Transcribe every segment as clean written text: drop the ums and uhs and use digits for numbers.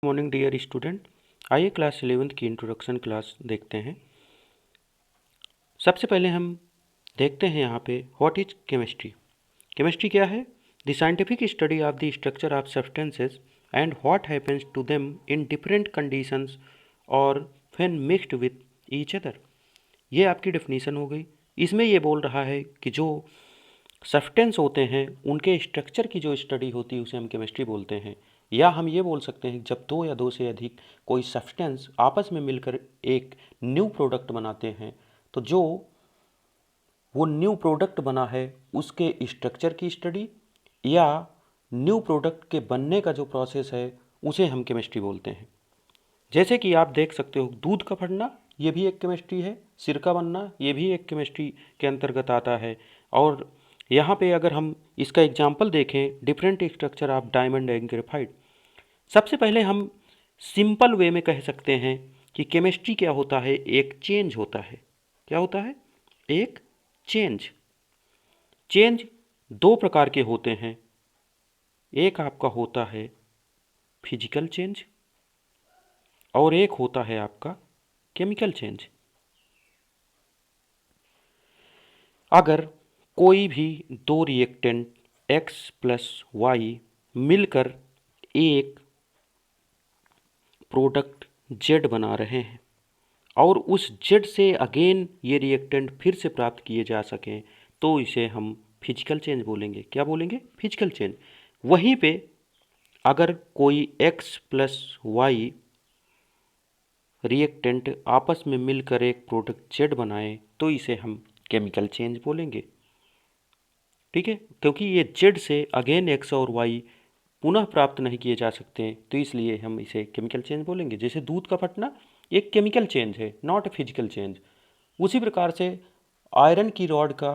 Morning dear student. आइए class 11th की introduction class देखते हैं। सबसे पहले हम देखते हैं यहाँ पे व्हाट इज केमिस्ट्री। केमिस्ट्री क्या है? The scientific study of the structure of substances and what happens to them in different conditions और when mixed with each other. ये आपकी डेफिनेशन हो गई। इसमें ये बोल रहा है कि जो सब्सटेंस होते हैं उनके स्ट्रक्चर की जो स्टडी होती है उसे हम केमिस्ट्री बोलते हैं। या हम ये बोल सकते हैं जब दो या दो से अधिक कोई सब्सटेंस आपस में मिलकर एक न्यू प्रोडक्ट बनाते हैं तो जो वो न्यू प्रोडक्ट बना है उसके स्ट्रक्चर की स्टडी या न्यू प्रोडक्ट के बनने का जो प्रोसेस है उसे हम केमिस्ट्री बोलते हैं। जैसे कि आप देख सकते हो दूध का फटना ये भी एक केमिस्ट्री है, सिरका बनना ये भी एक केमिस्ट्री के अंतर्गत आता है। और यहाँ पे अगर हम इसका एग्जाम्पल देखें different structure of diamond and graphite, सबसे पहले हम सिंपल वे में कह सकते हैं कि केमिस्ट्री क्या होता है, एक चेंज होता है। क्या होता है? एक चेंज। चेंज दो प्रकार के होते हैं, एक आपका होता है फिजिकल चेंज और एक होता है आपका केमिकल चेंज। अगर कोई भी दो रिएक्टेंट X प्लस वाई मिलकर एक प्रोडक्ट Z बना रहे हैं और उस Z से अगेन ये रिएक्टेंट फिर से प्राप्त किए जा सकें तो इसे हम फिजिकल चेंज बोलेंगे। क्या बोलेंगे? Physical change. वहीं पे अगर कोई X प्लस वाई रिएक्टेंट आपस में मिलकर एक प्रोडक्ट Z बनाए तो इसे हम केमिकल चेंज बोलेंगे। ठीक है, क्योंकि ये Z से अगेन X और Y पुनः प्राप्त नहीं किए जा सकते तो इसलिए हम इसे केमिकल चेंज बोलेंगे। जैसे दूध का फटना एक केमिकल चेंज है, नॉट ए फिजिकल चेंज। उसी प्रकार से आयरन की रॉड का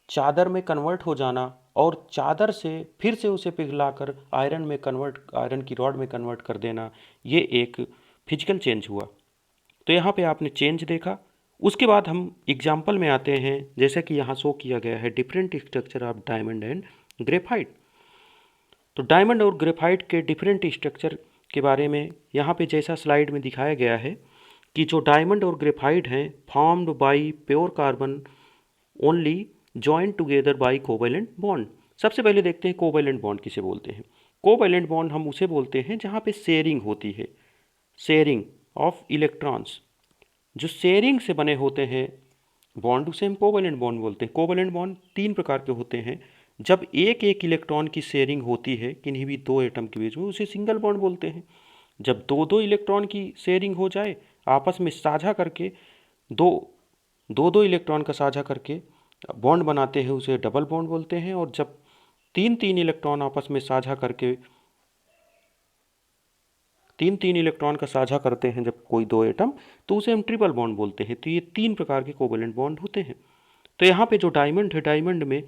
चादर में कन्वर्ट हो जाना और चादर से फिर से उसे पिघलाकर आयरन की रॉड में कन्वर्ट कर देना, ये एक फिजिकल चेंज हुआ। तो यहाँ पे आपने चेंज देखा। उसके बाद हम एग्जाम्पल में आते हैं, जैसे कि यहाँ शो किया गया है different structure of diamond and graphite. तो डायमंड और ग्रेफाइट के डिफरेंट स्ट्रक्चर के बारे में यहाँ पे जैसा स्लाइड में दिखाया गया है कि जो डायमंड और ग्रेफाइट हैं formed by pure carbon only joint together by covalent bond. सबसे पहले देखते हैं कोवैलेंट बॉन्ड किसे बोलते हैं। कोवैलेंट बॉन्ड हम उसे बोलते हैं जहाँ पे शेयरिंग होती है, शेयरिंग ऑफ इलेक्ट्रॉन्स। जो शेयरिंग से बने होते हैं बॉन्ड उसे हम कोवैलेंट बॉन्ड बोलते हैं। कोवैलेंट बॉन्ड तीन प्रकार के होते हैं। जब एक एक इलेक्ट्रॉन की शेयरिंग होती है किन्हीं भी दो एटम के बीच में उसे सिंगल बॉन्ड बोलते हैं। जब दो दो इलेक्ट्रॉन की शेयरिंग हो जाए आपस में साझा करके दो दो दो इलेक्ट्रॉन का साझा करके बॉन्ड बनाते हैं उसे डबल बॉन्ड बोलते हैं। और जब तीन तीन इलेक्ट्रॉन आपस में साझा करके तीन इलेक्ट्रॉन का साझा करते हैं जब कोई दो एटम तो उसे हम ट्रिपल बॉन्ड बोलते हैं। तो ये तीन प्रकार के कोवैलेंट बॉन्ड होते हैं। तो यहाँ पे जो डायमंड है, डायमंड में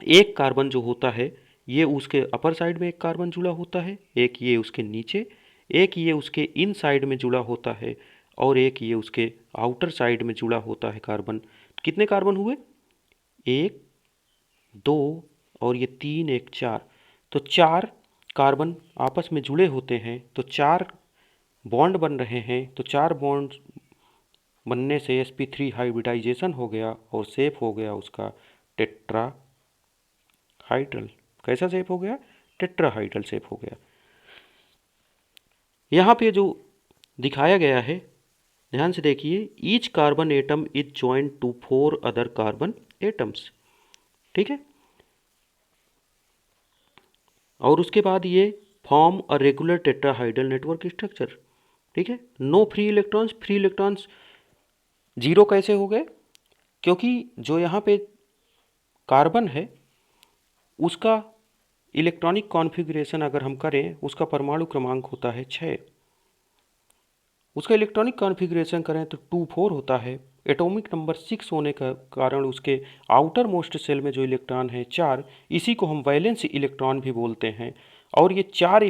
एक कार्बन जो होता है ये उसके अपर साइड में एक कार्बन जुड़ा होता है, एक ये उसके नीचे, एक ये उसके इन साइड में जुड़ा होता है और एक ये उसके आउटर साइड में जुड़ा होता है कार्बन। कितने कार्बन हुए? एक, दो और ये तीन, एक, चार। तो चार कार्बन आपस में जुड़े होते हैं तो चार बॉन्ड बन रहे हैं। तो चार बॉन्ड बनने से sp3 हाइब्रिडाइजेशन हो गया और शेप हो गया उसका टेट्राहाइड्रल। कैसा शेप हो गया? टेट्राहाइड्रल शेप हो गया। यहाँ पे जो दिखाया गया है ध्यान से देखिए, each carbon atom is joint to 4 other carbon atoms. ठीक है, और उसके बाद ये form a regular tetrahedral network structure. ठीक है, no free electrons. Free electrons zero कैसे हो गए? क्योंकि जो यहाँ पे कार्बन है उसका इलेक्ट्रॉनिक कॉन्फ़िगरेशन अगर हम करें उसका परमाणु क्रमांक होता है 6। उसका इलेक्ट्रॉनिक कॉन्फ़िगरेशन करें तो 2 4 होता है। एटॉमिक नंबर 6 होने का कारण उसके आउटर मोस्ट सेल में जो इलेक्ट्रॉन है 4, इसी को हम वैलेंस इलेक्ट्रॉन भी बोलते हैं। और ये चार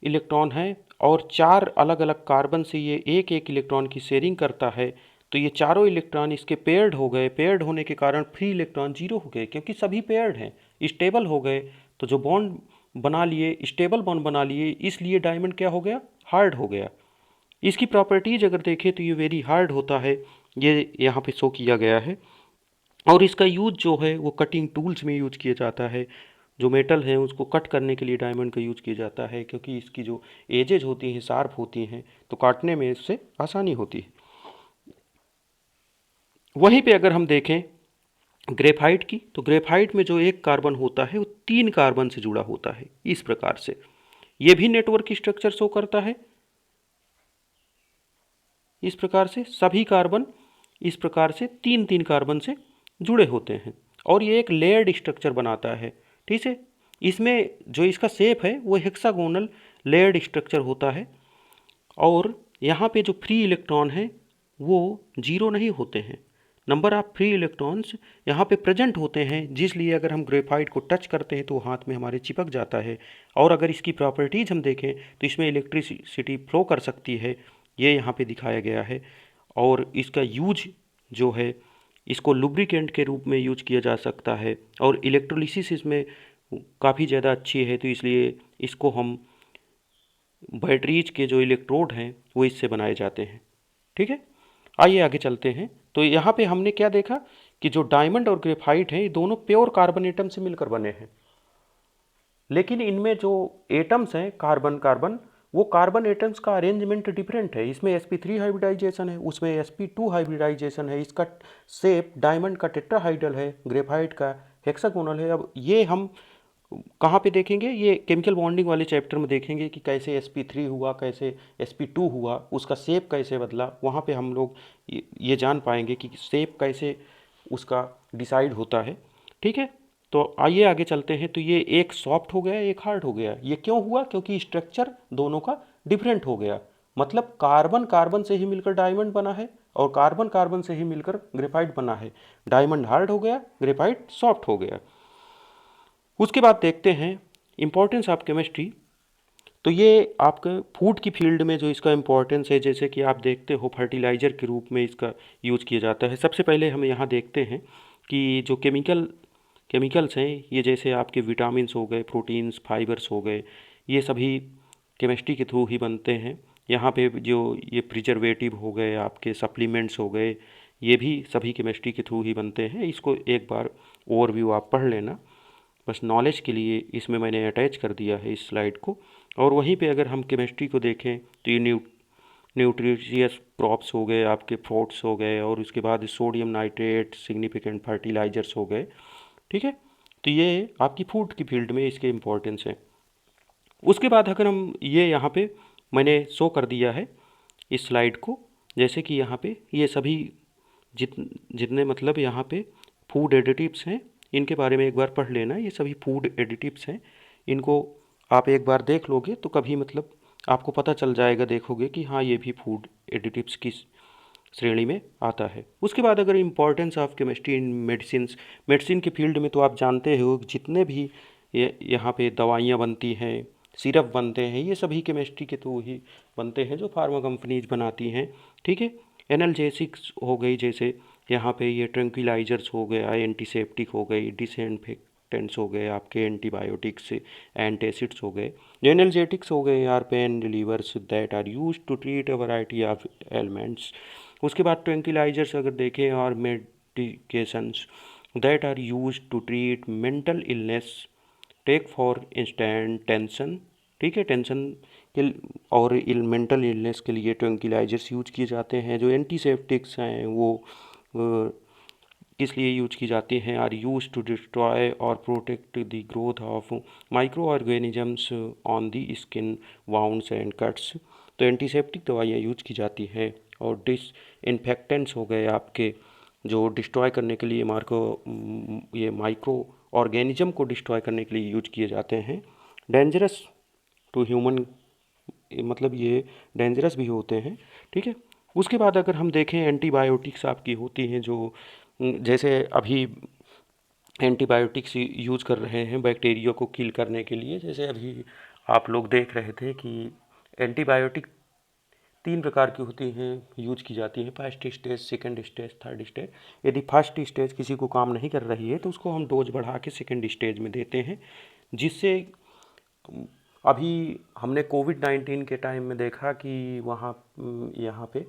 इलेक्ट्रॉन हैं और चार अलग अलग कार्बन से ये एक एक इलेक्ट्रॉन की शेयरिंग करता है। तो ये चारों इलेक्ट्रॉन इसके पेयर्ड हो गए। पेयर्ड होने के कारण फ्री इलेक्ट्रॉन जीरो हो गए क्योंकि सभी पेयर्ड हैं, स्टेबल हो गए। तो जो बॉन्ड बना लिए, स्टेबल बॉन्ड बना लिए, इसलिए डायमंड क्या हो गया, हार्ड हो गया। इसकी प्रॉपर्टीज अगर देखें तो ये वेरी हार्ड होता है, ये यहाँ पे शो किया गया है। और इसका यूज जो है वो कटिंग टूल्स में यूज किया जाता है, जो मेटल है उसको कट करने के लिए डायमंड का यूज किया जाता है, क्योंकि इसकी जो एजेज होती हैं शार्प होती हैं, तो काटने में इससे आसानी होती है। वहीं पे अगर हम देखें ग्रेफाइट की, तो ग्रेफाइट में जो एक कार्बन होता है वो 3 कार्बन से जुड़ा होता है, इस प्रकार से ये भी नेटवर्क स्ट्रक्चर शो करता है। इस प्रकार से सभी कार्बन इस प्रकार से 3-3 कार्बन से जुड़े होते हैं और ये एक लेयर्ड स्ट्रक्चर बनाता है। ठीक है, इसमें जो इसका शेप है वो हेक्सागोनल लेयर्ड स्ट्रक्चर होता है और यहाँ पे जो फ्री इलेक्ट्रॉन है वो जीरो नहीं होते हैं, नंबर ऑफ फ्री इलेक्ट्रॉन्स यहाँ पे प्रेजेंट होते हैं, जिसलिए अगर हम ग्रेफाइट को टच करते हैं तो हाथ में हमारे चिपक जाता है। और अगर इसकी प्रॉपर्टीज़ हम देखें तो इसमें इलेक्ट्रिसिटी फ्लो कर सकती है, ये यहाँ पे दिखाया गया है। और इसका यूज जो है, इसको लुब्रिकेंट के रूप में यूज किया जा सकता है और इलेक्ट्रोलिसिस इसमें काफ़ी ज़्यादा अच्छी है, तो इसलिए इसको हम बैटरीज के जो इलेक्ट्रोड हैं वो इससे बनाए जाते हैं। ठीक है, आइए आगे चलते हैं। तो यहाँ पे हमने क्या देखा कि जो डायमंड और ग्रेफाइट हैं ये दोनों प्योर कार्बन एटम से मिलकर बने हैं, लेकिन इनमें जो एटम्स हैं कार्बन कार्बन, वो कार्बन एटम्स का अरेंजमेंट डिफरेंट है। इसमें sp3 हाइब्रिडाइजेशन है, उसमें sp2 हाइब्रिडाइजेशन है, इसका शेप डायमंड का टेट्राहाइड्रल है, ग्रेफाइट का हेक्सागोनल है। अब ये हम कहाँ पे देखेंगे, ये केमिकल बॉन्डिंग वाले चैप्टर में देखेंगे कि कैसे sp3 हुआ, कैसे sp2 हुआ, उसका शेप कैसे बदला। वहाँ पे हम लोग ये जान पाएंगे कि शेप कैसे उसका डिसाइड होता है। ठीक है, तो आइए आगे चलते हैं। तो ये एक सॉफ्ट हो गया, एक हार्ड हो गया। ये क्यों हुआ, क्योंकि स्ट्रक्चर दोनों का डिफरेंट हो गया। मतलब कार्बन कार्बन से ही मिलकर डायमंड बना है और कार्बन कार्बन से ही मिलकर ग्रेफाइट बना है। डायमंड हार्ड हो गया, ग्रेफाइट सॉफ्ट हो गया। उसके बाद देखते हैं इम्पोर्टेंस ऑफ केमिस्ट्री। तो ये आपके फूड की फील्ड में जो इसका इम्पोर्टेंस है, जैसे कि आप देखते हो फर्टिलाइज़र के रूप में इसका यूज़ किया जाता है। सबसे पहले हम यहाँ देखते हैं कि जो केमिकल्स हैं, ये जैसे आपके विटामिन्स हो गए, प्रोटीन्स, फाइबर्स हो गए, ये सभी केमिस्ट्री के थ्रू ही बनते हैं। यहाँ पे जो ये प्रिजर्वेटिव हो गए, आपके सप्लीमेंट्स हो गए, ये भी सभी केमिस्ट्री के थ्रू ही बनते हैं। इसको एक बार ओवरव्यू आप पढ़ लेना, बस नॉलेज के लिए इसमें मैंने अटैच कर दिया है इस स्लाइड को। और वहीं पे अगर हम केमिस्ट्री को देखें तो ये न्यूट्रिशियस क्रॉप्स हो गए, आपके फ्रूट्स हो गए, और उसके बाद सोडियम नाइट्रेट सिग्निफिकेंट फर्टिलाइजर्स हो गए। ठीक है, तो ये आपकी फूड की फील्ड में इसके इम्पोर्टेंस है। उसके बाद अगर हम ये यहाँ पे मैंने शो कर दिया है इस स्लाइड को, जैसे कि यहाँ पे ये सभी जितने मतलब यहाँ पे फूड एडिटिव्स हैं, इनके बारे में एक बार पढ़ लेना। ये सभी फूड एडिटिव्स हैं, इनको आप एक बार देख लोगे तो कभी मतलब आपको पता चल जाएगा, देखोगे कि हाँ ये भी फूड एडिटिव्स की श्रेणी में आता है। उसके बाद अगर importance of chemistry in medicine के फील्ड में, तो आप जानते हो जितने भी यहाँ पे दवाइयाँ बनती हैं, सिरप बनते हैं, ये सभी केमिस्ट्री के थ्रू ही बनते हैं, जो फार्मा कंपनीज बनाती हैं। ठीक है, एनाल्जेसिक्स हो गई, जैसे यहाँ पे ये ट्रंक्विलाइजर्स हो गया, एंटीसेप्टिक हो गई, डिसइंफेक्टेंट्स हो गए, आपके एंटीबायोटिक्स, एंटासिड्स हो गए। एनाल्जेटिक्स हो गए are pain relievers that are use to treat a variety of elements. उसके बाद ट्रंक्विलाइजर्स अगर देखें, और medications that are use to treat mental illness, take for instant tension. ठीक है, टेंशन के और मेंटल इलनेस के लिए ट्रंक्विलाइजर्स यूज किए जाते हैं। जो एंटीसेप्टिक्स हैं वो किस लिए यूज की जाती हैं, आर यूज टू डिस्ट्रॉय और protect the growth of micro organisms on the skin, wounds and cuts. तो एंटीसेप्टिक दवाइयाँ यूज की जाती हैं। और डिसइंफेक्टेंट्स हो गए आपके, जो डिस्ट्रॉय करने के लिए ये माइक्रो ऑर्गेनिज्म को डिस्ट्रॉय करने के लिए यूज किए जाते हैं। डेंजरस टू ह्यूमन, मतलब ये डेंजरस भी होते हैं। ठीक है, उसके बाद अगर हम देखें एंटीबायोटिक्स आपकी होती हैं, जो जैसे अभी एंटीबायोटिक्स यूज कर रहे हैं बैक्टीरिया को किल करने के लिए। जैसे अभी आप लोग देख रहे थे कि एंटीबायोटिक 3 प्रकार की होती हैं, यूज की जाती हैं, first stage, second stage, third stage. यदि फर्स्ट स्टेज किसी को काम नहीं कर रही है तो उसको हम डोज बढ़ा के सेकंड स्टेज में देते हैं, जिससे अभी हमने कोविड-19 के टाइम में देखा कि वहाँ यहाँ पे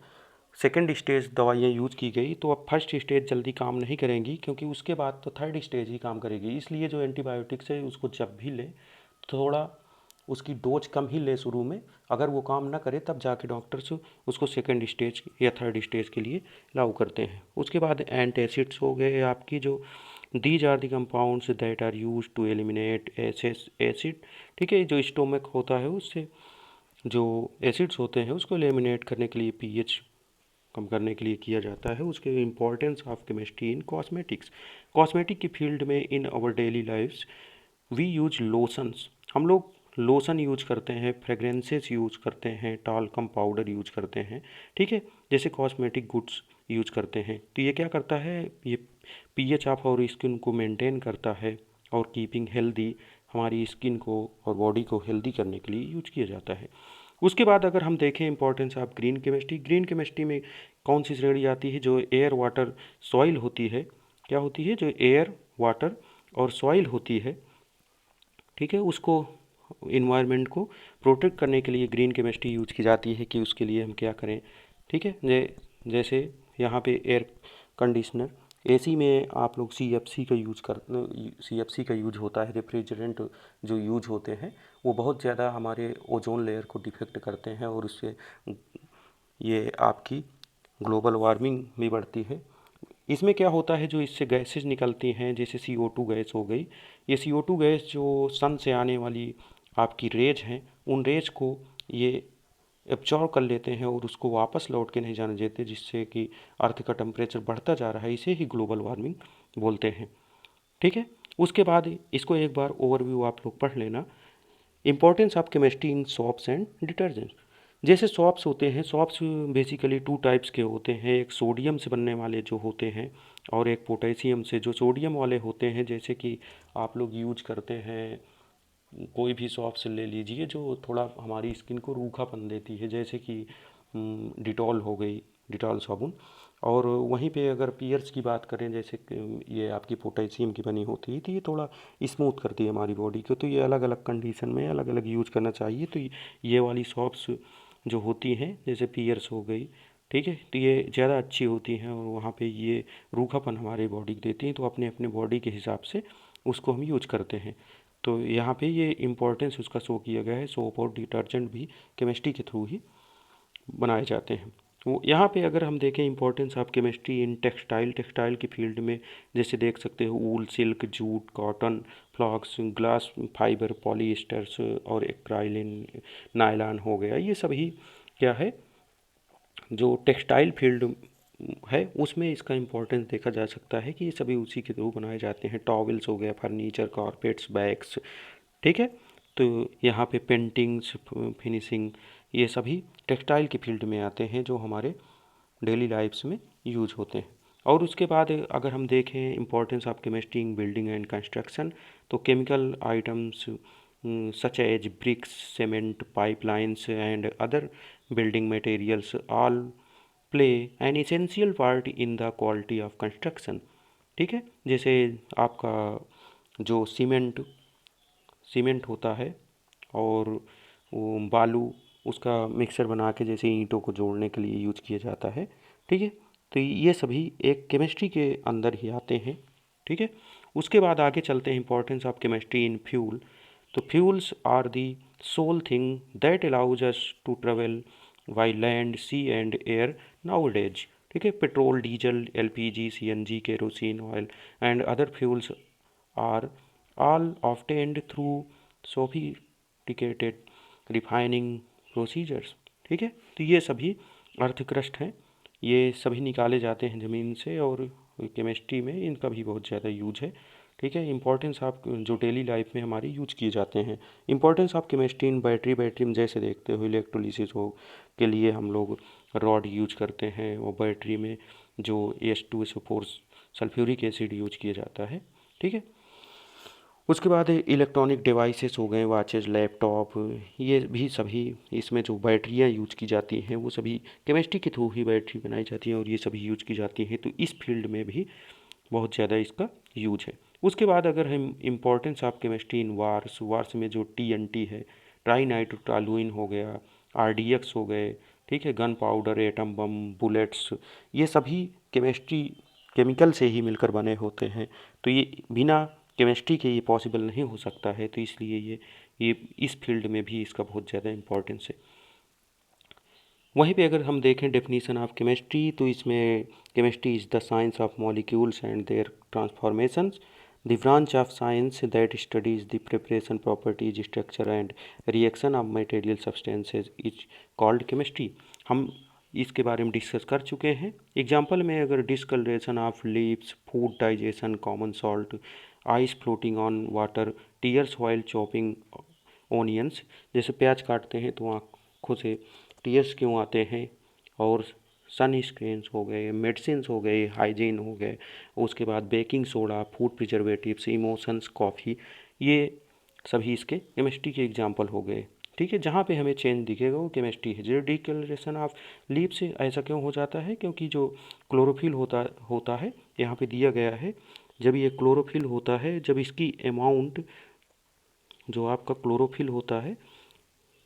सेकंड स्टेज दवाइयाँ यूज़ की गई, तो अब फर्स्ट स्टेज जल्दी काम नहीं करेंगी, क्योंकि उसके बाद तो थर्ड स्टेज ही काम करेगी। इसलिए जो एंटीबायोटिक्स है उसको जब भी लें थोड़ा उसकी डोज कम ही ले शुरू में। अगर वो काम ना करे तब जाके डॉक्टर्स उसको सेकंड स्टेज या थर्ड स्टेज के लिए लागू करते हैं। उसके बाद एंटासिड्स हो गए आपकी, जो these are the compounds that are use to eliminate acid. ठीक है, जो स्टोमक होता है उससे जो एसिड्स होते हैं उसको एलिमिनेट करने के लिए, पीएच कम करने के लिए किया जाता है। उसके importance of chemistry in cosmetics. Cosmetic की फील्ड में in our daily lifes we use lotions. हम लोग लोशन यूज करते हैं, फ्रेगरेंसेस यूज करते हैं, टाल्कम पाउडर यूज करते हैं। ठीक है, जैसे कॉस्मेटिक गुड्स यूज करते हैं। तो ये क्या करता है, ये पीएच ऑफ और स्किन को मेंटेन करता है और कीपिंग हेल्दी, हमारी स्किन को और बॉडी को हेल्दी करने के लिए यूज किया जाता है। उसके बाद अगर हम देखें importance of green chemistry, green chemistry में कौन सी श्रेणी आती है, जो एयर वाटर सॉइल होती है। क्या होती है, जो एयर वाटर और सॉइल होती है, ठीक है, उसको इन्वायरमेंट को प्रोटेक्ट करने के लिए ग्रीन केमिस्ट्री यूज की जाती है कि उसके लिए हम क्या करें। ठीक है, जैसे यहाँ पे एयर कंडीशनर, एसी में आप लोग सीएफसी का यूज होता है। रेफ्रिजरेंट जो यूज होते हैं वो बहुत ज़्यादा हमारे ओजोन लेयर को डिफेक्ट करते हैं और उससे ये आपकी ग्लोबल वार्मिंग भी बढ़ती है। इसमें क्या होता है, जो इससे गैसेज निकलती हैं, जैसे CO2 गैस हो गई, ये CO2 गैस जो सन से आने वाली आपकी रेज हैं, उन रेज को ये एब्जॉर्ब कर लेते हैं और उसको वापस लौट के नहीं जाने देते, जिससे कि अर्थ का टेम्परेचर बढ़ता जा रहा है। इसे ही ग्लोबल वार्मिंग बोलते हैं। ठीक है, उसके बाद इसको एक बार ओवरव्यू आप लोग पढ़ लेना। Importance of chemistry in soaps and detergent. जैसे सॉप्स होते हैं, सॉप्स बेसिकली टू टाइप्स के होते हैं, एक सोडियम से बनने वाले जो होते हैं और एक पोटेशियम से। जो सोडियम वाले होते हैं, जैसे कि आप लोग यूज करते हैं, कोई भी सॉप्स ले लीजिए जो थोड़ा हमारी स्किन को रूखापन देती है, जैसे कि डिटॉल हो गई, डिटॉल साबुन। और वहीं पे अगर पियर्स की बात करें, जैसे ये आपकी पोटेशियम की बनी होती है, तो ये थोड़ा स्मूथ करती है हमारी बॉडी को। तो ये अलग अलग कंडीशन में अलग अलग यूज करना चाहिए। तो ये वाली सॉप्स जो होती हैं, जैसे पियर्स हो गई, ठीक है, तो ये ज़्यादा अच्छी होती हैं और वहाँ पे ये रूखापन हमारे बॉडी को देती हैं। तो अपने अपने बॉडी के हिसाब से उसको हम यूज करते हैं। तो यहाँ पे ये इम्पोर्टेंस उसका शो किया गया है। सोप और डिटर्जेंट भी केमिस्ट्री के थ्रू ही बनाए जाते हैं। तो यहाँ पे अगर हम देखें importance of chemistry in textile, textile की फील्ड में जैसे देख सकते हो wool, silk, jute, cotton, flax, glass fibre, polyesters और एक्राइलिन, नायलॉन हो गया। ये सभी क्या है, जो टेक्सटाइल फील्ड है उसमें इसका इम्पोर्टेंस देखा जा सकता है कि ये सभी उसी के थ्रू बनाए जाते हैं। टॉवल्स हो गया, फर्नीचर, कारपेट्स, बैग्स। ठीक है, तो यहाँ पे पेंटिंग्स, फिनिशिंग, ये सभी टेक्सटाइल की फील्ड में आते हैं जो हमारे डेली लाइफ्स में यूज होते हैं। और उसके बाद अगर हम देखें importance of chemistry in building and construction, तो chemical items such as bricks, cement, pipelines and other building materials all play an essential part in the quality of construction। ठीक है, जैसे आपका जो सीमेंट होता है और वो बालू, उसका मिक्सर बना के जैसे ईंटों को जोड़ने के लिए यूज किया जाता है। ठीक है, तो ये सभी एक केमिस्ट्री के अंदर ही आते हैं। ठीक है, उसके बाद आगे चलते हैं importance of chemistry in fuel. तो fuels are the sole thing that allows us to travel by land, sea and air nowadays. ठीक है, petrol, diesel, LPG, CNG, kerosene oil and other fuels are all obtained through sophisticated refining procedures। ठीक है, तो ये सभी earth crust हैं, ये सभी निकाले जाते हैं ज़मीन से और केमिस्ट्री में इनका भी बहुत ज़्यादा यूज है। ठीक है, इंपॉर्टेंस ऑफ जो डेली लाइफ में हमारी यूज किए जाते हैं। Importance of chemistry in battery, battery में जैसे देखते हो इलेक्ट्रोलिसिस हो के लिए हम लोग रॉड यूज करते हैं और बैटरी में जो H2SO4 सल्फ्यूरिक एसिड यूज किया जाता है। ठीक है, उसके बाद इलेक्ट्रॉनिक डिवाइसेस हो गए, वॉचेस, लैपटॉप, ये भी सभी इसमें जो बैटरियाँ यूज की जाती हैं वो सभी केमिस्ट्री के थ्रू ही बैटरी बनाई जाती हैं और ये सभी यूज की जाती हैं। तो इस फील्ड में भी बहुत ज़्यादा इसका यूज है। उसके बाद अगर हम importance of chemistry in wars, wars में जो TNT है, ट्राई नाइट्रोटोलुइन हो गया, RDX हो गए, ठीक है, gun powder, atom bomb, bullets, ये सभी केमिस्ट्री केमिकल से ही मिलकर बने होते हैं। तो ये बिना केमिस्ट्री के ये पॉसिबल नहीं हो सकता है, तो इसलिए ये इस फील्ड में भी इसका बहुत ज़्यादा इम्पोर्टेंस है। वहीं पे अगर हम देखें डेफिनीशन ऑफ केमिस्ट्री, तो इसमें chemistry is the science of molecules and their transformations, the branch of science that studies the preparation, properties, structure and reaction of material substances is called chemistry. हम इसके बारे में डिस्कस कर चुके हैं। Example में अगर discolouration of leaves, food digestion, common salt, ice floating on water, tears while chopping onions, जैसे प्याज काटते हैं तो आँखों से टीयर्स क्यों आते हैं, और सन स्क्रीन्स हो गए, मेडिसिन हो गए, हाइजीन हो गए, उसके बाद baking soda, food preservatives, emotions, coffee, ये सभी इसके केमिस्ट्री के एग्जाम्पल हो गए। ठीक है, जहाँ पे हमें चेंज दिखेगा वो केमिस्ट्री है। जो डिकलरेशन ऑफ लीव से ऐसा क्यों हो जाता है, क्योंकि जो क्लोरोफिल होता है यहाँ पे दिया गया है। जब ये क्लोरोफिल होता है, जब इसकी अमाउंट, जो आपका क्लोरोफिल होता है,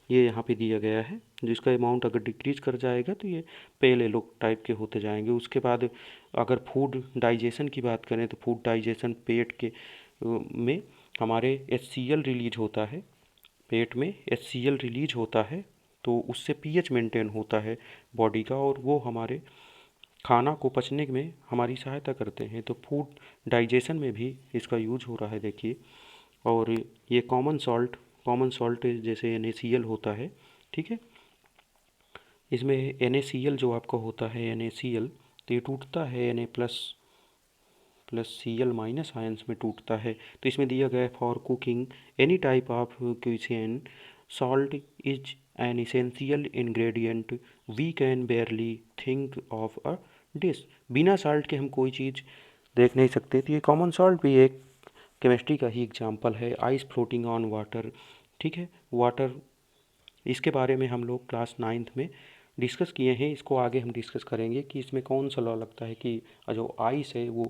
ये यहाँ पे दिया गया है, जिसका अमाउंट अगर डिक्रीज कर जाएगा तो ये पेल येलो टाइप के होते जाएंगे। उसके बाद अगर फूड डाइजेशन की बात करें तो फूड डाइजेशन पेट के में हमारे HCl रिलीज होता है, पेट में HCl रिलीज होता है, तो उससे pH मेंटेन होता है बॉडी का, और वो हमारे खाना को पचने में हमारी सहायता करते हैं। तो फूड डाइजेशन में भी इसका यूज हो रहा है, देखिए। और ये कॉमन सॉल्ट जैसे NaCl होता है, ठीक है, इसमें NaCl जो आपका होता है NaCl, तो ये टूटता है Na plus Cl minus ions में टूटता है। तो इसमें दिया गया है for cooking any type of cuisine salt is an essential ingredient, we can barely think of a dish. बिना साल्ट के हम कोई चीज़ देख नहीं सकते। तो ये कॉमन सॉल्ट भी एक केमिस्ट्री का ही एग्जाम्पल है। आइस फ्लोटिंग ऑन वाटर, ठीक है, वाटर, इसके बारे में हम लोग क्लास 9th में डिस्कस किए हैं। इसको आगे हम डिस्कस करेंगे कि इसमें कौन सा लॉ लगता है कि जो आइस है वो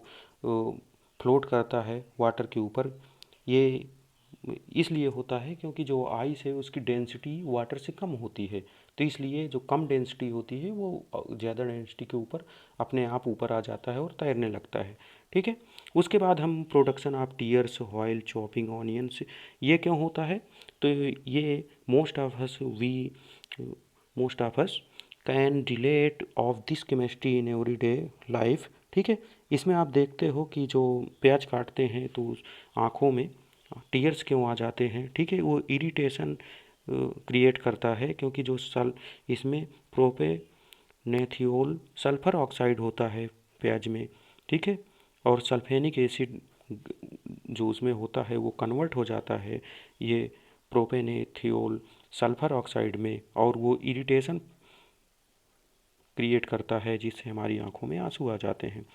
फ्लोट करता है वाटर के ऊपर। ये इसलिए होता है क्योंकि जो आइस है उसकी डेंसिटी वाटर से कम होती है, तो इसलिए जो कम डेंसिटी होती है वो ज़्यादा डेंसिटी के ऊपर अपने आप ऊपर आ जाता है और तैरने लगता है। ठीक है, उसके बाद हम production of tears while chopping onions, ये क्यों होता है, तो ये most of us can relate of this chemistry in everyday life. ठीक है, इसमें आप देखते हो कि जो प्याज काटते हैं तो आँखों में टीयर्स क्यों आ जाते हैं। ठीक है, वो इरिटेशन क्रिएट करता है, क्योंकि जो इसमें प्रोपेनेथियोल सल्फर ऑक्साइड होता है प्याज में, ठीक है, और सल्फेनिक एसिड जो उसमें होता है वो कन्वर्ट हो जाता है ये प्रोपेनेथियोल सल्फर ऑक्साइड में, और वो इरिटेशन क्रिएट करता है जिससे हमारी आंखों में आंसू आ जाते हैं।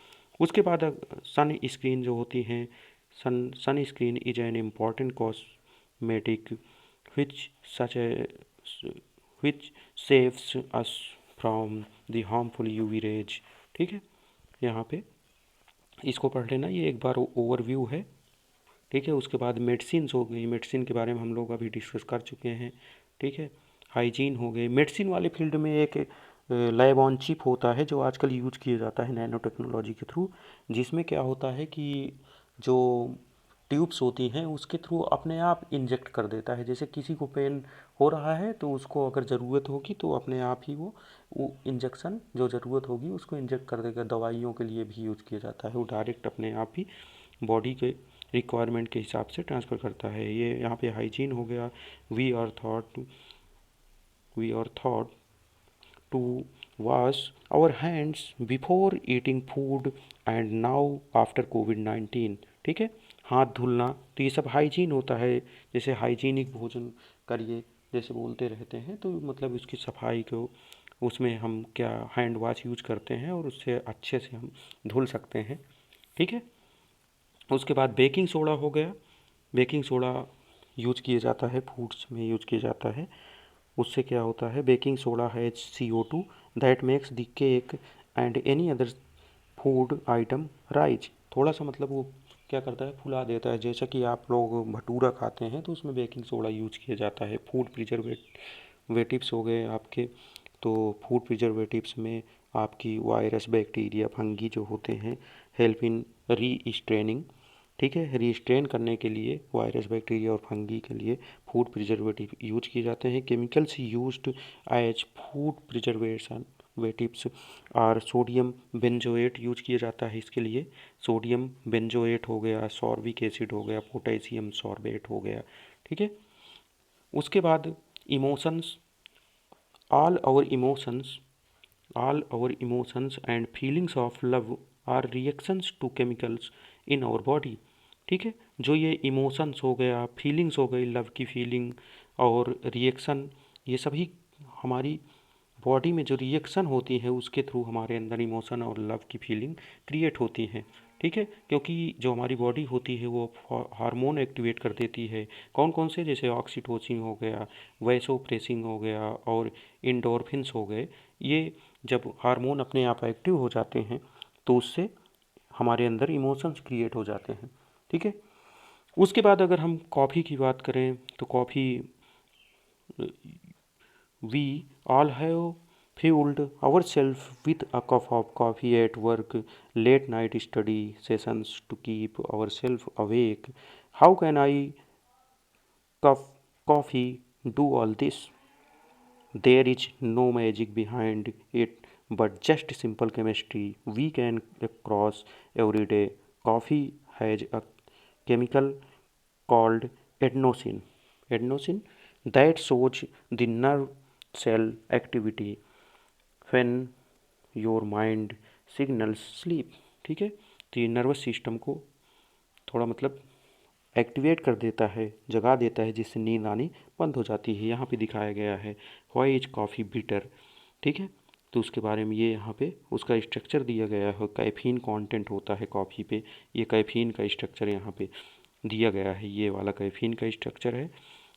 उसके बाद सन स्क्रीन जो होती हैं, sunscreen is an important cosmetic which such a which saves us from the harmful UV rays। ठीक है, यहाँ पे इसको पढ़ लेना, ये एक बार ओवरव्यू है। ठीक है, उसके बाद मेडिसिन हो गई, मेडिसिन के बारे में हम लोग अभी डिस्कस कर चुके हैं। ठीक है, हाइजीन हो गई। मेडिसिन वाले फील्ड में एक लैब ऑन चिप होता है जो आजकल यूज किया जाता है नैनो टेक्नोलॉजी के थ्रू, जिसमें क्या होता है कि जो ट्यूब्स होती हैं उसके थ्रू अपने आप इंजेक्ट कर देता है। जैसे किसी को पेन हो रहा है तो उसको अगर ज़रूरत होगी तो अपने आप ही वो इंजेक्शन जो ज़रूरत होगी उसको इंजेक्ट कर देगा। दवाइयों के लिए भी यूज किया जाता है, वो डायरेक्ट अपने आप ही बॉडी के रिक्वायरमेंट के हिसाब से ट्रांसफ़र करता है। ये यहाँ पे हाइजीन हो गया। We are thought to wash our hands before eating food and now after कोविड-19। ठीक है, हाथ धुलना, तो ये सब हाइजीन होता है। जैसे हाइजीनिक भोजन करिए जैसे बोलते रहते हैं, तो मतलब उसकी सफाई को, उसमें हम क्या हैंड वॉश यूज करते हैं और उससे अच्छे से हम धुल सकते हैं। ठीक है, उसके बाद बेकिंग सोडा हो गया। बेकिंग सोडा यूज किया जाता है, फूड्स में यूज किया जाता है। उससे क्या होता है, बेकिंग सोडा है CO2 that makes the cake and any other food item rise. थोड़ा सा मतलब वो क्या करता है, फुला देता है। जैसा कि आप लोग भटूरा खाते हैं तो उसमें बेकिंग सोडा यूज किया जाता है। फूड प्रिजर्वेटिव्स हो गए आपके, तो फूड प्रिजर्वेटिव्स में आपकी वायरस, बैक्टीरिया, फंगी जो होते हैं, हेल्प इन रीस्ट्रेनिंग। ठीक है, रीस्ट्रेन करने के लिए वायरस, बैक्टीरिया और फंगी के लिए फूड प्रिजर्वेटिव यूज किए जाते हैं। Chemicals used as food preservatives और सोडियम बेंजोएट यूज किया जाता है इसके लिए। सोडियम बेंजोएट हो गया, सॉर्बिक एसिड हो गया, पोटेशियम सॉर्बेट हो गया। ठीक है, उसके बाद emotions. All our emotions all our emotions and feelings of love are reactions to chemicals in our body। ठीक है, जो ये इमोशंस हो गया, फीलिंग्स हो गई, लव की फीलिंग और रिएक्शन, ये सभी हमारी बॉडी में जो रिएक्शन होती है उसके थ्रू हमारे अंदर इमोशन और लव की फीलिंग क्रिएट होती हैं। ठीक है, क्योंकि जो हमारी बॉडी होती है वो हार्मोन एक्टिवेट कर देती है। कौन कौन से, जैसे ऑक्सीटोसिन हो गया, वैसोप्रेसिन हो गया और इंडोर्फिन्स हो गए। ये जब हार्मोन अपने आप एक्टिव हो जाते हैं तो उससे हमारे अंदर इमोशंस क्रिएट हो जाते हैं। ठीक है, उसके बाद अगर हम कॉफ़ी की बात करें तो coffee, we all have fueled ourselves with a cup of coffee at work, late night study sessions to keep ourselves awake. How can I cup coffee do all this? There is no magic behind it, but just simple chemistry we can cross every day. Coffee has a chemical called adenosine. Adenosine that shows the nerve cell activity when your mind signals sleep। ठीक है, तो ये nervous system को थोड़ा मतलब activate कर देता है, जगा देता है, जिससे नींद आनी बंद हो जाती है। यहाँ पे दिखाया गया है व्हाई इज कॉफ़ी बिटर। ठीक है, तो उसके बारे में ये यहाँ पे उसका स्ट्रक्चर दिया गया है। कैफीन कंटेंट होता है कॉफ़ी पे, ये कैफीन का स्ट्रक्चर यहाँ पे दिया गया है, ये वाला कैफीन का स्ट्रक्चर है।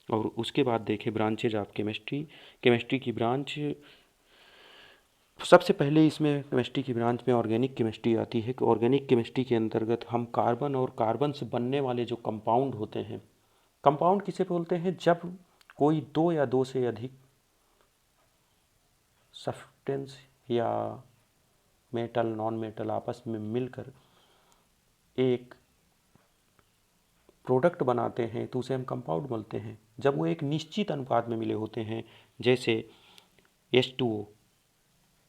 और उसके बाद देखें ब्रांचेज ऑफ केमिस्ट्री। केमिस्ट्री की ब्रांच, सबसे पहले इसमें केमिस्ट्री की ब्रांच में ऑर्गेनिक केमिस्ट्री आती है। कि ऑर्गेनिक केमिस्ट्री के अंतर्गत हम कार्बन और कार्बन से बनने वाले जो कंपाउंड होते हैं, कंपाउंड किसे बोलते हैं, जब कोई दो या दो से अधिक सब्सटेंस या मेटल, नॉन मेटल आपस में मिलकर एक प्रोडक्ट बनाते हैं तो उसे हम कंपाउंड बोलते हैं। जब वो एक निश्चित अनुपात में मिले होते हैं, जैसे H2O।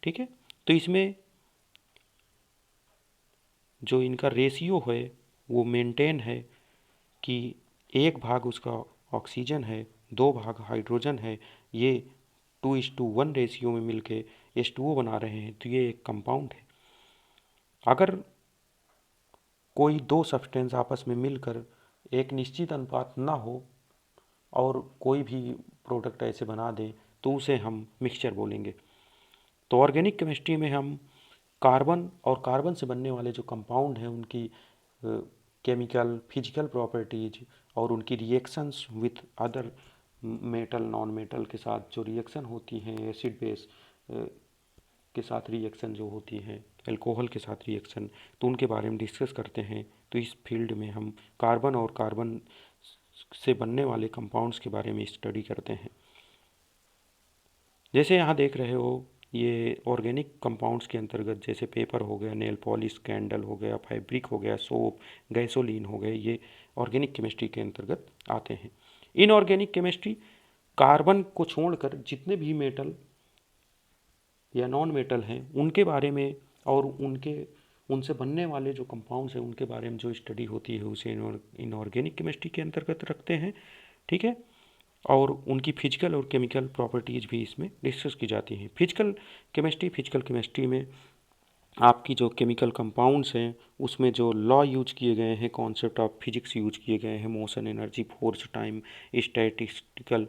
ठीक है, तो इसमें जो इनका रेशियो है वो मेंटेन है कि एक भाग उसका ऑक्सीजन है, दो भाग हाइड्रोजन है। ये 2:1 रेशियो में मिलके H2O बना रहे हैं, तो ये एक कंपाउंड है। अगर कोई दो सब्सटेंस आपस में मिलकर एक निश्चित अनुपात ना हो और कोई भी प्रोडक्ट ऐसे बना दें तो उसे हम मिक्सचर बोलेंगे। तो ऑर्गेनिक केमिस्ट्री में हम कार्बन और कार्बन से बनने वाले जो कंपाउंड हैं उनकी केमिकल, फिजिकल प्रॉपर्टीज और उनकी reactions with other metal, non metal के साथ जो रिएक्शन होती हैं, एसिड बेस के साथ रिएक्शन जो होती हैं, अल्कोहल के साथ रिएक्शन, तो उनके बारे में डिस्कस करते हैं। तो इस फील्ड में हम कार्बन और कार्बन से बनने वाले कंपाउंड्स के बारे में स्टडी करते हैं। जैसे यहाँ देख रहे हो, ये ऑर्गेनिक कंपाउंड्स के अंतर्गत जैसे पेपर हो गया, नेल पॉलिश, कैंडल हो गया, फैब्रिक हो गया, सोप, गैसोलीन हो गए, ये ऑर्गेनिक केमिस्ट्री के अंतर्गत आते हैं। इनऑर्गेनिक केमिस्ट्री, कार्बन को छोड़कर जितने भी मेटल या नॉन मेटल हैं उनके बारे में और उनसे बनने वाले जो कंपाउंड्स हैं उनके बारे में जो स्टडी होती है उसे इनऑर्गेनिक केमिस्ट्री के अंतर्गत रखते हैं। ठीक है, और उनकी फिजिकल और केमिकल प्रॉपर्टीज़ भी इसमें डिस्कस की जाती हैं। फिजिकल केमिस्ट्री में आपकी जो केमिकल कंपाउंड्स हैं उसमें जो लॉ यूज किए गए हैं, कॉन्सेप्ट ऑफ फिजिक्स यूज किए गए हैं, motion, energy, force, time, statistical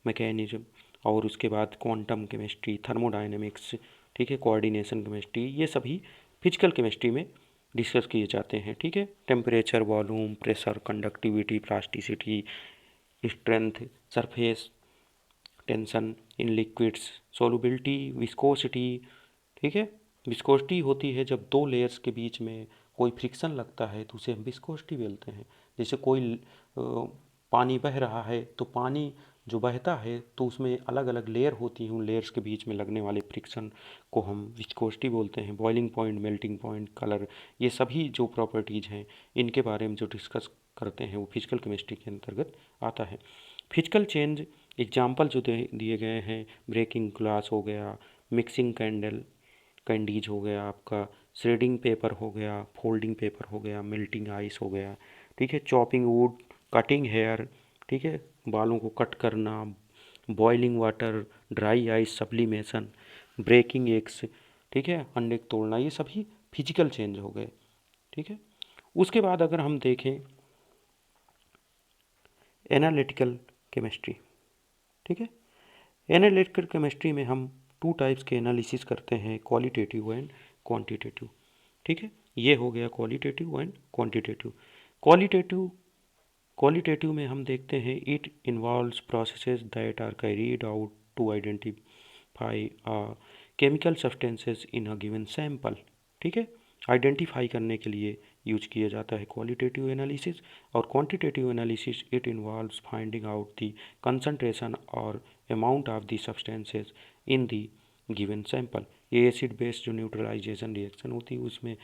mechanism, और उसके बाद क्वांटम केमिस्ट्री, थर्मोडायनेमिक्स, ठीक है, कोऑर्डिनेशन केमिस्ट्री, ये सभी फिजिकल केमिस्ट्री में डिस्कस किए जाते हैं। ठीक है, temperature, volume, pressure, conductivity, plasticity, strength, surface tension in liquids, solubility, viscosity. ठीक है, विस्कोसिटी होती है जब दो लेयर्स के बीच में कोई फ्रिक्शन लगता है तो उसे हम विस्कोसिटी बोलते हैं। जैसे कोई पानी बह रहा है तो पानी जो बहता है तो उसमें अलग अलग लेयर होती हैं, उन लेयर्स के बीच में लगने वाले फ्रिक्शन को हम विस्कोसिटी बोलते हैं। Boiling point, melting point, colour, ये सभी जो प्रॉपर्टीज़ हैं इनके बारे में जो डिस्कस करते हैं वो फिजिकल केमिस्ट्री के अंतर्गत आता है। फिजिकल चेंज एग्जाम्पल जो दिए गए हैं, ब्रेकिंग ग्लास हो गया, मिक्सिंग कैंडीज हो गया, आपका श्रेडिंग पेपर हो गया, फोल्डिंग पेपर हो गया, मेल्टिंग आइस हो गया, ठीक है, चॉपिंग वुड, कटिंग हेयर, ठीक है, बालों को कट करना, boiling water, dry ice sublimation, breaking eggs, ठीक है, अंडे को तोड़ना, ये सभी फिजिकल चेंज हो गए। ठीक है, उसके बाद अगर हम देखें एनालिटिकल केमिस्ट्री, ठीक है, एनालिटिकल केमिस्ट्री में हम टू टाइप्स के एनालिसिस करते हैं, क्वालिटेटिव एंड क्वांटिटेटिव। ठीक है, ये हो गया क्वालिटेटिव एंड क्वांटिटेटिव। क्वालिटेटिव में हम देखते हैं it involves processes that are carried out to identify chemical substances in a given sample. ठीक है, आइडेंटिफाई करने के लिए यूज किया जाता है क्वालिटेटिव एनालिसिस। और quantitative analysis it involves finding out the concentration और amount of the substances in the given sample. ये एसिड बेस्ड जो न्यूट्रलाइजेशन रिएक्शन होती है उसमें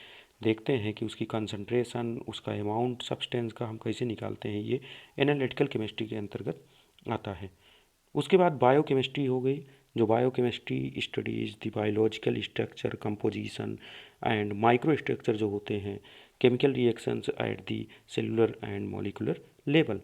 देखते हैं कि उसकी कंसंट्रेशन, उसका अमाउंट सब्सटेंस का हम कैसे निकालते हैं, ये एनालिटिकल केमिस्ट्री के अंतर्गत आता है। उसके बाद बायोकेमिस्ट्री हो गई, जो biochemistry studies the biological structure, composition and micro structure जो होते हैं chemical reactions at the cellular and molecular level,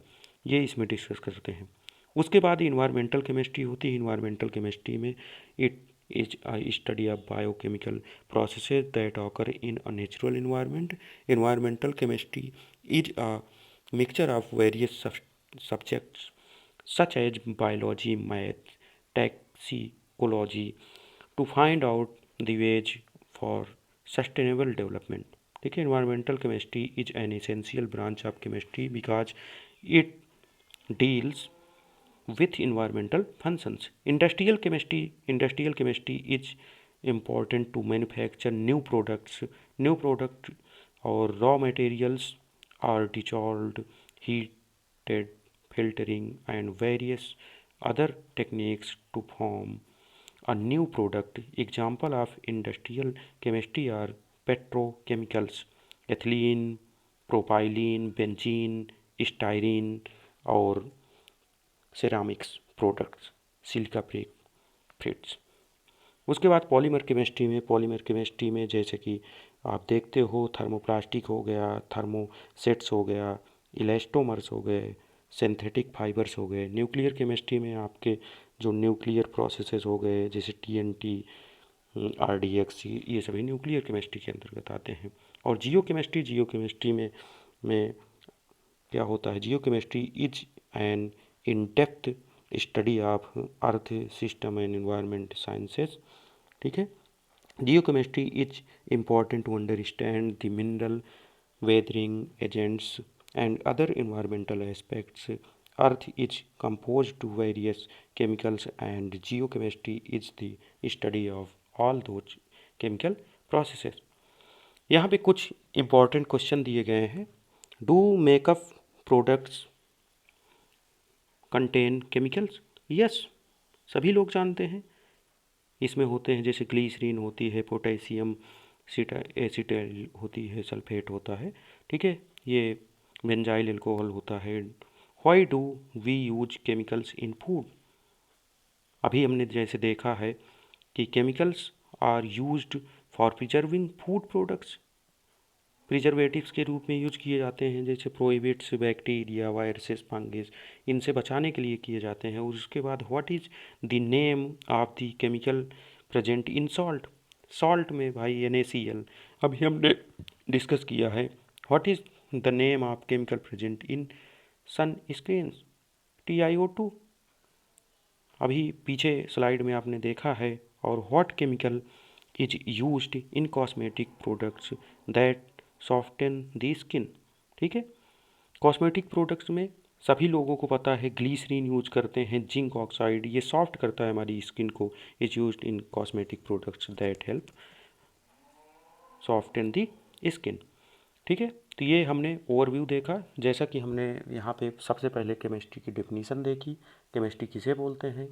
ये इसमें डिस्कस करते हैं। उसके बाद इन्वायरमेंटल केमिस्ट्री होती है। इन्वायरमेंटल केमिस्ट्री में it is a study of biochemical processes that occur in a natural environment. Environmental chemistry is a mixture of various subjects such as biology, math, toxicology to find out the ways for sustainable development. ठीक है, environmental chemistry is an essential branch of chemistry because it deals with environmental functions. Industrial chemistry is important to manufacture new products. New product or raw materials are dissolved, heated, filtering and various other techniques to form a new product. Example of industrial chemistry are petrochemicals, ethylene, propylene, benzene, styrene और ceramics products, silica frets. उसके बाद polymer chemistry में जैसे कि आप देखते हो thermoplastic हो गया, थर्मोसेट्स हो गया, इलास्टोमर्स हो गए, सिंथेटिक फाइबर्स हो गए। न्यूक्लियर केमिस्ट्री में आपके जो न्यूक्लियर प्रोसेसेस हो गए जैसे TNT, RDX, ये सभी न्यूक्लियर केमिस्ट्री के अंतर्गत आते हैं। और जियो केमिस्ट्री में क्या होता है, geochemistry is an in depth study of earth system and environment sciences. ठीक है, geochemistry is important to understand the mineral weathering agents and other environmental aspects. Earth is composed to various chemicals and geochemistry is the study of all those chemical processes। यहाँ पे कुछ important question दिए गए हैं। Do makeup products contain chemicals? Yes, सभी लोग जानते हैं इसमें होते हैं, जैसे ग्लीसरीन होती है, पोटेशियम एसिटाइल होती है, सल्फेट होता है, ठीक है, ये बेंजाइल अल्कोहल होता है। Why do we use chemicals in food? अभी हमने जैसे देखा है कि chemicals are used for preserving food products, preservatives के रूप में यूज किए जाते हैं, जैसे प्रोहिबिट्स, बैक्टीरिया, वायरसेस, फंगस, इनसे बचाने के लिए किए जाते हैं। और उसके बाद what is the name of the chemical present in salt? Salt में भाई NaCl अभी हमने डिस्कस किया है। What is the name of chemical present in sunscreen? TiO2 अभी पीछे स्लाइड में आपने देखा है। और what chemical is used in cosmetic products that soften the skin? ठीक है, कॉस्मेटिक प्रोडक्ट्स में सभी लोगों को पता है ग्लीसरीन यूज करते हैं, जिंक ऑक्साइड, ये सॉफ्ट करता है हमारी स्किन को, is used in cosmetic products that help soften the skin. ठीक है। तो ये हमने ओवरव्यू देखा, जैसा कि हमने यहाँ पे सबसे पहले केमिस्ट्री की डेफिनीशन देखी, केमिस्ट्री किसे बोलते हैं।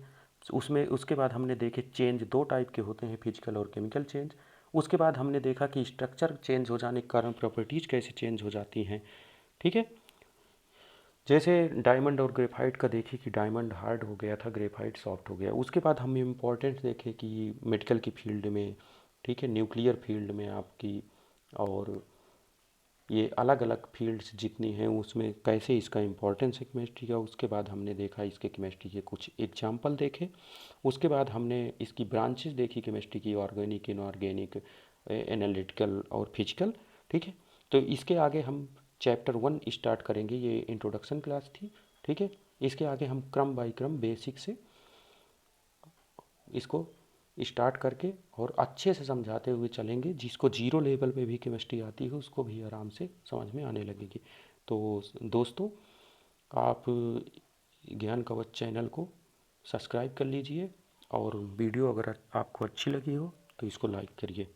उसमें उसके बाद हमने देखे चेंज दो टाइप के होते हैं, फिजिकल और केमिकल चेंज। उसके बाद हमने देखा कि स्ट्रक्चर चेंज हो जाने के कारण प्रॉपर्टीज कैसे चेंज हो जाती हैं। ठीक है। जैसे डायमंड और ग्रेफाइट का देखें कि डायमंड हार्ड हो गया था, ग्रेफाइट सॉफ्ट हो गया। उसके बाद हम इम्पोर्टेंट देखें कि मेडिकल की फील्ड में, ठीक है, न्यूक्लियर फील्ड में आपकी, और ये अलग अलग फील्ड्स जितनी हैं उसमें कैसे इसका इम्पोर्टेंस है केमिस्ट्री का। उसके बाद हमने देखा इसके केमिस्ट्री के कुछ एग्जाम्पल देखे। उसके बाद हमने इसकी ब्रांचेस देखी केमिस्ट्री की, ऑर्गेनिक, इनऑर्गेनिक, एनालिटिकल और फिजिकल। ठीक है। तो इसके आगे हम चैप्टर 1 स्टार्ट करेंगे, ये इंट्रोडक्शन क्लास थी। ठीक है। इसके आगे हम क्रम बाई क्रम बेसिक से इसको स्टार्ट करके और अच्छे से समझाते हुए चलेंगे। जिसको जीरो लेवल पे भी केमिस्ट्री आती है उसको भी आराम से समझ में आने लगेगी। तो दोस्तों, आप ज्ञान कवच चैनल को सब्सक्राइब कर लीजिए, और वीडियो अगर आपको अच्छी लगी हो तो इसको लाइक करिए।